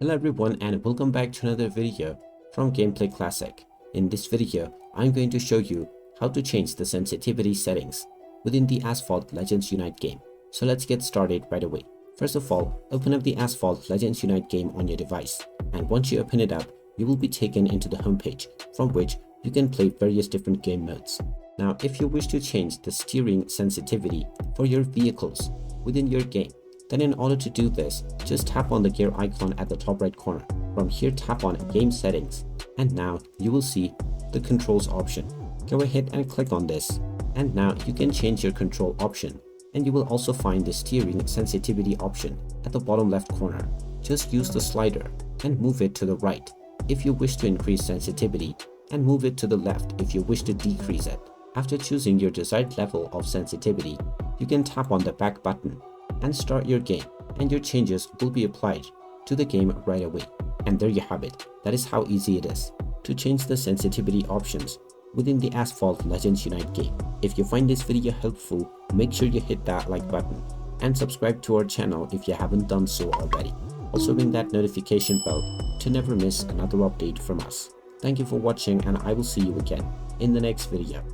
Hello everyone and welcome back to another video from Gameplay Classic. In this video, I'm going to show you how to change the sensitivity settings within the Asphalt Legends Unite game. So let's get started right away. First of all, open up the Asphalt Legends Unite game on your device, and once you open it up, you will be taken into the homepage from which you can play various different game modes. Now, if you wish to change the steering sensitivity for your vehicles within your game, then in order to do this, just tap on the gear icon at the top right corner. From here, tap on Game Settings, and now you will see the Controls option. Go ahead and click on this, and now you can change your control option, and you will also find the steering sensitivity option at the bottom left corner. Just use the slider and move it to the right if you wish to increase sensitivity, and move it to the left if you wish to decrease it. After choosing your desired level of sensitivity, you can tap on the back button and start your game, and your changes will be applied to the game right away. And there you have it. That is how easy it is to change the sensitivity options within the Asphalt Legends Unite game. If you find this video helpful, make sure you hit that like button and subscribe to our channel if you haven't done so already. Also ring that notification bell to never miss another update from us. Thank you for watching, and I will see you again in the next video.